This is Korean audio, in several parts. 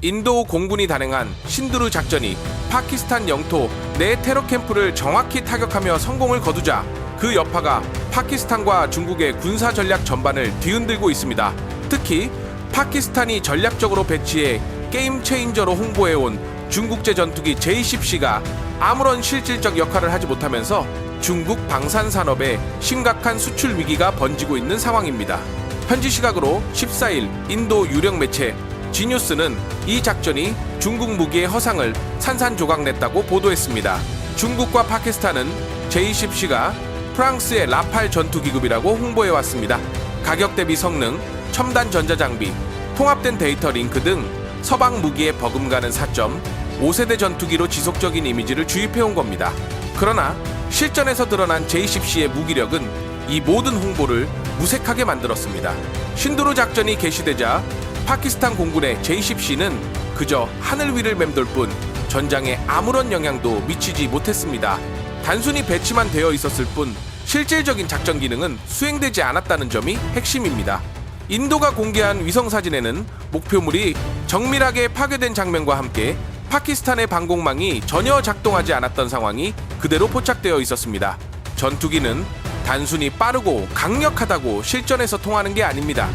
인도 공군이 단행한 신두르 작전이 파키스탄 영토 내 테러 캠프를 정확히 타격하며 성공을 거두자 그 여파가 파키스탄과 중국의 군사 전략 전반을 뒤흔들고 있습니다. 특히 파키스탄이 전략적으로 배치해 게임 체인저로 홍보해온 중국제 전투기 J-10C가 아무런 실질적 역할을 하지 못하면서 중국 방산 산업에 심각한 수출 위기가 번지고 있는 상황입니다. 현지 시각으로 14일 인도 유력 매체 지뉴스는 이 작전이 중국 무기의 허상을 산산조각냈다고 보도했습니다. 중국과 파키스탄은 J-10C가 프랑스의 라팔 전투기급이라고 홍보해왔습니다. 가격 대비 성능, 첨단 전자장비, 통합된 데이터 링크 등 서방 무기에 버금가는 4.5세대 전투기로 지속적인 이미지를 주입해온 겁니다. 그러나 실전에서 드러난 J-10C의 무기력은 이 모든 홍보를 무색하게 만들었습니다. 신두르 작전이 개시되자 파키스탄 공군의 J-10C는 그저 하늘 위를 맴돌 뿐 전장에 아무런 영향도 미치지 못했습니다. 단순히 배치만 되어 있었을 뿐 실질적인 작전 기능은 수행되지 않았다는 점이 핵심입니다. 인도가 공개한 위성 사진에는 목표물이 정밀하게 파괴된 장면과 함께 파키스탄의 방공망이 전혀 작동하지 않았던 상황이 그대로 포착되어 있었습니다. 전투기는 단순히 빠르고 강력하다고 실전에서 통하는 게 아닙니다.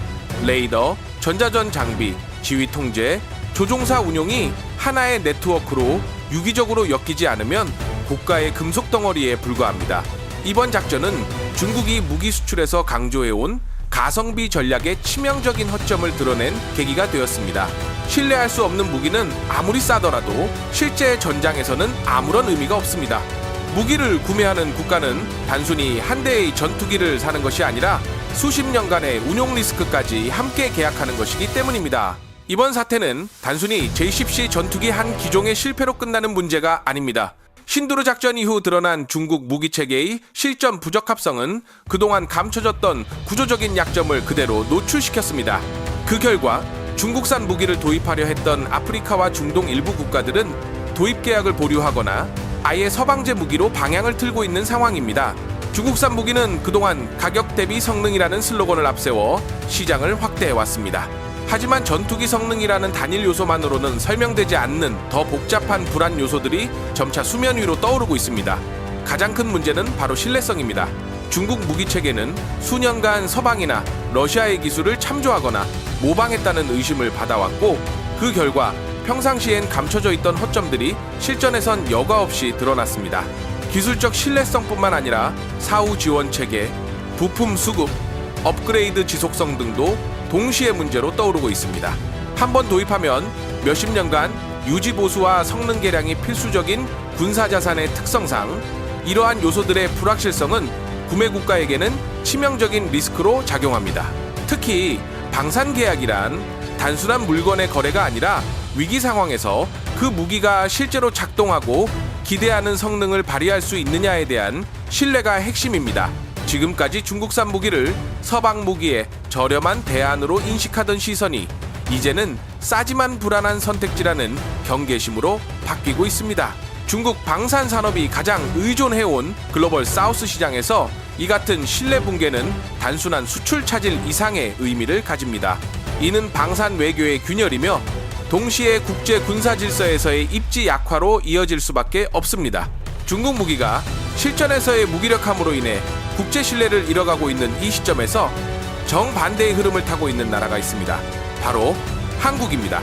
레이더, 전자전 장비, 지휘 통제, 조종사 운용이 하나의 네트워크로 유기적으로 엮이지 않으면 고가의 금속 덩어리에 불과합니다. 이번 작전은 중국이 무기 수출에서 강조해온 가성비 전략의 치명적인 허점을 드러낸 계기가 되었습니다. 신뢰할 수 없는 무기는 아무리 싸더라도 실제 전장에서는 아무런 의미가 없습니다. 무기를 구매하는 국가는 단순히 한 대의 전투기를 사는 것이 아니라 수십 년간의 운용 리스크까지 함께 계약하는 것이기 때문입니다. 이번 사태는 단순히 J-10C 전투기 한 기종의 실패로 끝나는 문제가 아닙니다. 신두르 작전 이후 드러난 중국 무기체계의 실전 부적합성은 그동안 감춰졌던 구조적인 약점을 그대로 노출시켰습니다. 그 결과 중국산 무기를 도입하려 했던 아프리카와 중동 일부 국가들은 도입 계약을 보류하거나 아예 서방제 무기로 방향을 틀고 있는 상황입니다. 중국산 무기는 그동안 가격 대비 성능이라는 슬로건을 앞세워 시장을 확대해왔습니다. 하지만 전투기 성능이라는 단일 요소만으로는 설명되지 않는 더 복잡한 불안 요소들이 점차 수면 위로 떠오르고 있습니다. 가장 큰 문제는 바로 신뢰성입니다. 중국 무기 체계는 수년간 서방이나 러시아의 기술을 참조하거나 모방했다는 의심을 받아왔고 그 결과 평상시엔 감춰져 있던 허점들이 실전에선 여과 없이 드러났습니다. 기술적 신뢰성뿐만 아니라 사후 지원 체계, 부품 수급, 업그레이드 지속성 등도 동시에 문제로 떠오르고 있습니다. 한번 도입하면 몇십 년간 유지 보수와 성능 개량이 필수적인 군사 자산의 특성상 이러한 요소들의 불확실성은 구매 국가에게는 치명적인 리스크로 작용합니다. 특히 방산 계약이란 단순한 물건의 거래가 아니라 위기 상황에서 그 무기가 실제로 작동하고 기대하는 성능을 발휘할 수 있느냐에 대한 신뢰가 핵심입니다. 지금까지 중국산 무기를 서방 무기의 저렴한 대안으로 인식하던 시선이 이제는 싸지만 불안한 선택지라는 경계심으로 바뀌고 있습니다. 중국 방산 산업이 가장 의존해온 글로벌 사우스 시장에서 이 같은 신뢰 붕괴는 단순한 수출 차질 이상의 의미를 가집니다. 이는 방산 외교의 균열이며 동시에 국제 군사 질서에서의 입지 약화로 이어질 수밖에 없습니다. 중국 무기가 실전에서의 무기력함으로 인해 국제 신뢰를 잃어가고 있는 이 시점에서 정반대의 흐름을 타고 있는 나라가 있습니다. 바로 한국입니다.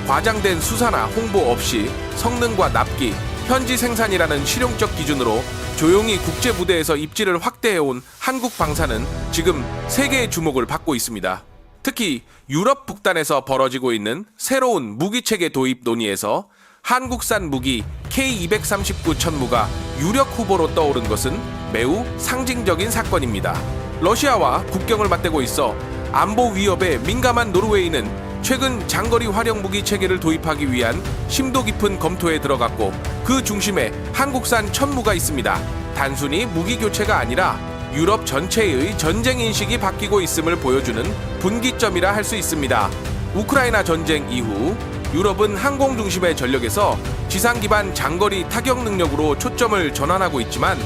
과장된 수사나 홍보 없이 성능과 납기, 현지 생산이라는 실용적 기준으로 조용히 국제 무대에서 입지를 확대해온 한국 방산은 지금 세계의 주목을 받고 있습니다. 특히 유럽 북단에서 벌어지고 있는 새로운 무기체계 도입 논의에서 한국산 무기 K239 천무가 유력 후보로 떠오른 것은 매우 상징적인 사건입니다. 러시아와 국경을 맞대고 있어 안보 위협에 민감한 노르웨이는 최근 장거리 활용 무기 체계를 도입하기 위한 심도 깊은 검토에 들어갔고 그 중심에 한국산 천무가 있습니다. 단순히 무기 교체가 아니라 유럽 전체의 전쟁 인식이 바뀌고 있음을 보여주는 분기점이라 할 수 있습니다. 우크라이나 전쟁 이후 유럽은 항공 중심의 전력에서 지상 기반 장거리 타격 능력으로 초점을 전환하고 있지만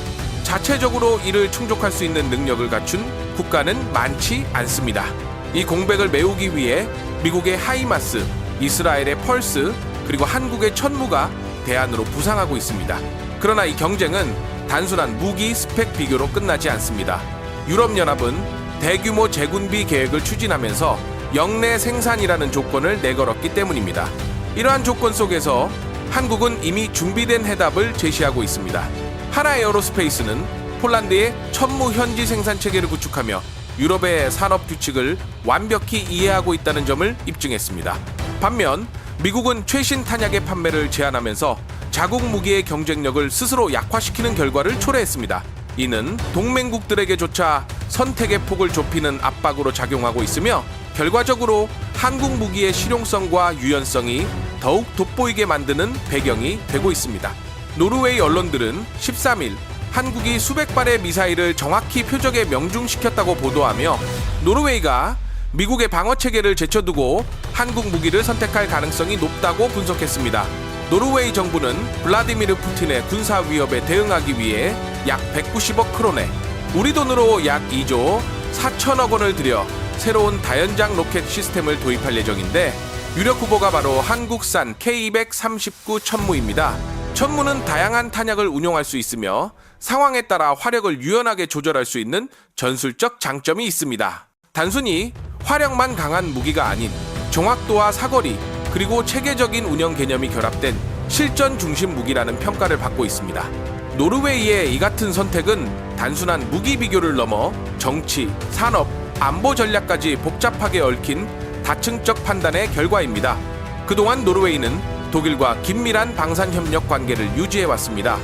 자체적으로 이를 충족할 수 있는 능력을 갖춘 국가는 많지 않습니다. 이 공백을 메우기 위해 미국의 하이마스, 이스라엘의 펄스, 그리고 한국의 천무가 대안으로 부상하고 있습니다. 그러나 이 경쟁은 단순한 무기 스펙 비교로 끝나지 않습니다. 유럽연합은 대규모 재군비 계획을 추진하면서 영내 생산이라는 조건을 내걸었기 때문입니다. 이러한 조건 속에서 한국은 이미 준비된 해답을 제시하고 있습니다. 하나에어로스페이스는 폴란드의 천무 현지 생산 체계를 구축하며 유럽의 산업 규칙을 완벽히 이해하고 있다는 점을 입증했습니다. 반면 미국은 최신 탄약의 판매를 제한하면서 자국 무기의 경쟁력을 스스로 약화시키는 결과를 초래했습니다. 이는 동맹국들에게조차 선택의 폭을 좁히는 압박으로 작용하고 있으며 결과적으로 한국 무기의 실용성과 유연성이 더욱 돋보이게 만드는 배경이 되고 있습니다. 노르웨이 언론들은 13일 한국이 수백 발의 미사일을 정확히 표적에 명중시켰다고 보도하며 노르웨이가 미국의 방어체계를 제쳐두고 한국 무기를 선택할 가능성이 높다고 분석했습니다. 노르웨이 정부는 블라디미르 푸틴의 군사 위협에 대응하기 위해 약 190억 크로네, 우리 돈으로 약 2조 4천억 원을 들여 새로운 다연장 로켓 시스템을 도입할 예정인데 유력 후보가 바로 한국산 K239 천무입니다. 천무는 다양한 탄약을 운용할 수 있으며 상황에 따라 화력을 유연하게 조절할 수 있는 전술적 장점이 있습니다. 단순히 화력만 강한 무기가 아닌 정확도와 사거리, 그리고 체계적인 운영 개념이 결합된 실전 중심 무기라는 평가를 받고 있습니다. 노르웨이의 이 같은 선택은 단순한 무기 비교를 넘어 정치, 산업, 안보 전략까지 복잡하게 얽힌 다층적 판단의 결과입니다. 그동안 노르웨이는 독일과 긴밀한 방산 협력 관계를 유지해왔습니다.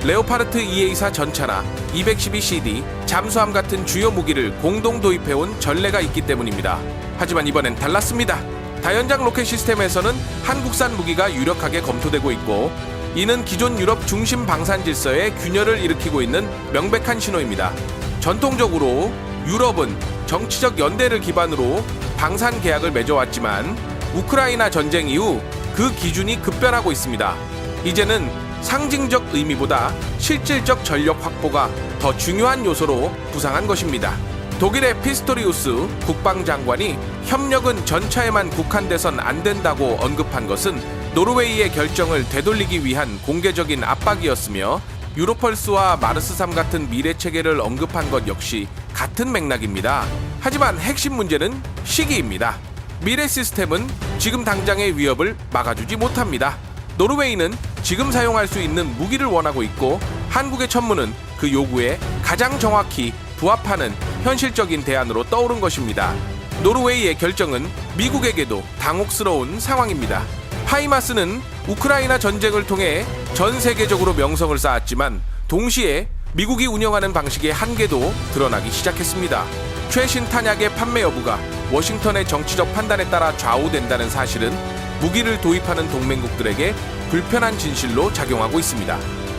레오파르트 2A4 전차나 212CD, 잠수함 같은 주요 무기를 공동 도입해온 전례가 있기 때문입니다. 하지만 이번엔 달랐습니다. 다연장 로켓 시스템에서는 한국산 무기가 유력하게 검토되고 있고 이는 기존 유럽 중심 방산 질서에 균열을 일으키고 있는 명백한 신호입니다. 전통적으로 유럽은 정치적 연대를 기반으로 방산 계약을 맺어왔지만 우크라이나 전쟁 이후 그 기준이 급변하고 있습니다. 이제는 상징적 의미보다 실질적 전력 확보가 더 중요한 요소로 부상한 것입니다. 독일의 피스토리우스 국방장관이 협력은 전차에만 국한돼선 안 된다고 언급한 것은 노르웨이의 결정을 되돌리기 위한 공개적인 압박이었으며 유로펄스와 마르스3 같은 미래 체계를 언급한 것 역시 같은 맥락입니다. 하지만 핵심 문제는 시기입니다. 미래 시스템은 지금 당장의 위협을 막아주지 못합니다. 노르웨이는 지금 사용할 수 있는 무기를 원하고 있고 한국의 천무는 그 요구에 가장 정확히 부합하는 현실적인 대안으로 떠오른 것입니다. 노르웨이의 결정은 미국에게도 당혹스러운 상황입니다. 하이마스는 우크라이나 전쟁을 통해 전 세계적으로 명성을 쌓았지만 동시에 미국이 운영하는 방식의 한계도 드러나기 시작했습니다. 최신 탄약의 판매 여부가 워싱턴의 정치적 판단에 따라 좌우된다는 사실은 무기를 도입하는 동맹국들에게 불편한 진실로 작용하고 있습니다.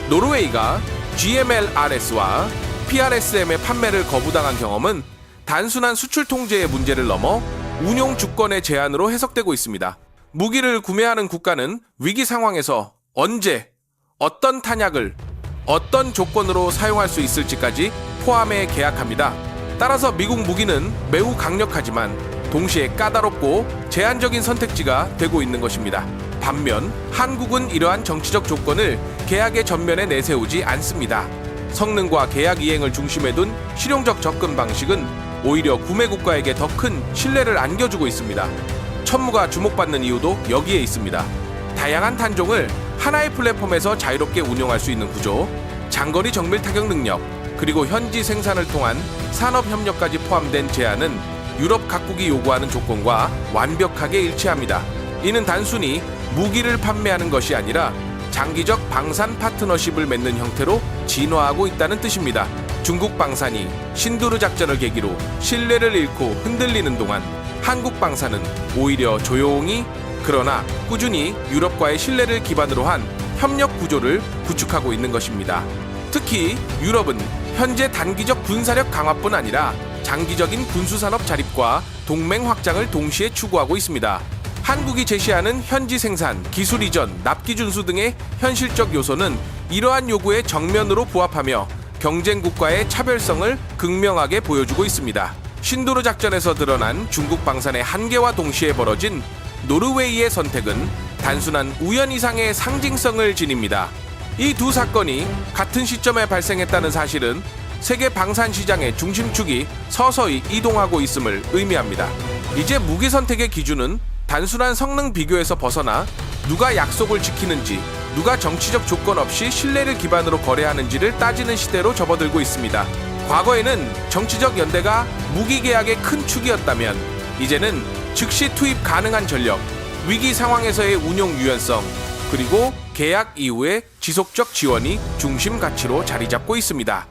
노르웨이가 GMLRS와 PRSM의 판매를 거부당한 경험은 단순한 수출 통제의 문제를 넘어 운용 주권의 제한으로 해석되고 있습니다. 무기를 구매하는 국가는 위기 상황에서 언제, 어떤 탄약을, 어떤 조건으로 사용할 수 있을지까지 포함해 계약합니다. 따라서 미국 무기는 매우 강력하지만 동시에 까다롭고 제한적인 선택지가 되고 있는 것입니다. 반면 한국은 이러한 정치적 조건을 계약의 전면에 내세우지 않습니다. 성능과 계약 이행을 중심에 둔 실용적 접근 방식은 오히려 구매 국가에게 더 큰 신뢰를 안겨주고 있습니다. 천무가 주목받는 이유도 여기에 있습니다. 다양한 탄종을 하나의 플랫폼에서 자유롭게 운용할 수 있는 구조, 장거리 정밀 타격 능력, 그리고 현지 생산을 통한 산업 협력까지 포함된 제안은 유럽 각국이 요구하는 조건과 완벽하게 일치합니다. 이는 단순히 무기를 판매하는 것이 아니라 장기적 방산 파트너십을 맺는 형태로 진화하고 있다는 뜻입니다. 중국 방산이 신두르 작전을 계기로 신뢰를 잃고 흔들리는 동안 한국 방산은 오히려 조용히 그러나 꾸준히 유럽과의 신뢰를 기반으로 한 협력 구조를 구축하고 있는 것입니다. 특히 유럽은 현재 단기적 군사력 강화뿐 아니라 장기적인 군수산업 자립과 동맹 확장을 동시에 추구하고 있습니다. 한국이 제시하는 현지 생산, 기술 이전, 납기 준수 등의 현실적 요소는 이러한 요구에 정면으로 부합하며 경쟁국과의 차별성을 극명하게 보여주고 있습니다. 신두르 작전에서 드러난 중국 방산의 한계와 동시에 벌어진 노르웨이의 선택은 단순한 우연 이상의 상징성을 지닙니다. 이 두 사건이 같은 시점에 발생했다는 사실은 세계 방산 시장의 중심축이 서서히 이동하고 있음을 의미합니다. 이제 무기 선택의 기준은 단순한 성능 비교에서 벗어나 누가 약속을 지키는지, 누가 정치적 조건 없이 신뢰를 기반으로 거래하는지를 따지는 시대로 접어들고 있습니다. 과거에는 정치적 연대가 무기 계약의 큰 축이었다면 이제는 즉시 투입 가능한 전력, 위기 상황에서의 운용 유연성, 그리고 계약 이후의 지속적 지원이 중심 가치로 자리 잡고 있습니다.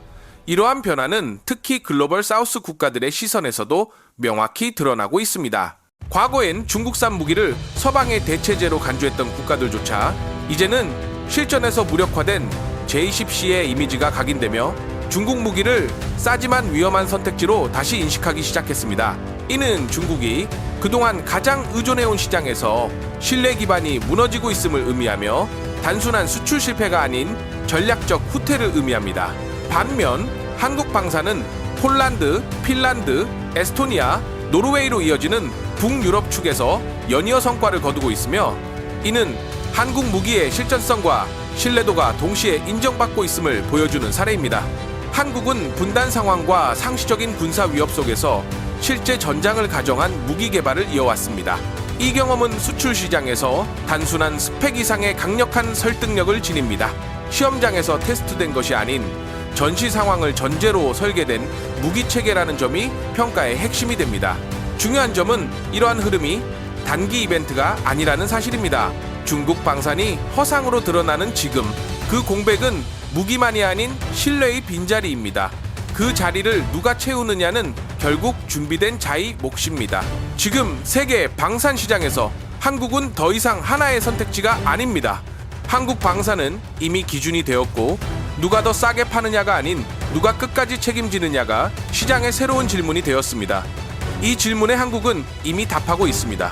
이러한 변화는 특히 글로벌 사우스 국가들의 시선에서도 명확히 드러나고 있습니다. 과거엔 중국산 무기를 서방의 대체제로 간주했던 국가들조차 이제는 실전에서 무력화된 J10C의 이미지가 각인되며 중국 무기를 싸지만 위험한 선택지로 다시 인식하기 시작했습니다. 이는 중국이 그동안 가장 의존해온 시장에서 신뢰 기반이 무너지고 있음을 의미하며 단순한 수출 실패가 아닌 전략적 후퇴를 의미합니다. 반면 한국 방산은 폴란드, 핀란드, 에스토니아, 노르웨이로 이어지는 북유럽 축에서 연이어 성과를 거두고 있으며 이는 한국 무기의 실전성과 신뢰도가 동시에 인정받고 있음을 보여주는 사례입니다. 한국은 분단 상황과 상시적인 군사 위협 속에서 실제 전장을 가정한 무기 개발을 이어왔습니다. 이 경험은 수출 시장에서 단순한 스펙 이상의 강력한 설득력을 지닙니다. 시험장에서 테스트된 것이 아닌 전시 상황을 전제로 설계된 무기 체계라는 점이 평가의 핵심이 됩니다. 중요한 점은 이러한 흐름이 단기 이벤트가 아니라는 사실입니다. 중국 방산이 허상으로 드러나는 지금, 그 공백은 무기만이 아닌 신뢰의 빈자리입니다. 그 자리를 누가 채우느냐는 결국 준비된 자의 몫입니다. 지금 세계 방산 시장에서 한국은 더 이상 하나의 선택지가 아닙니다. 한국 방산은 이미 기준이 되었고 누가 더 싸게 파느냐가 아닌 누가 끝까지 책임지느냐가 시장의 새로운 질문이 되었습니다. 이 질문에 한국은 이미 답하고 있습니다.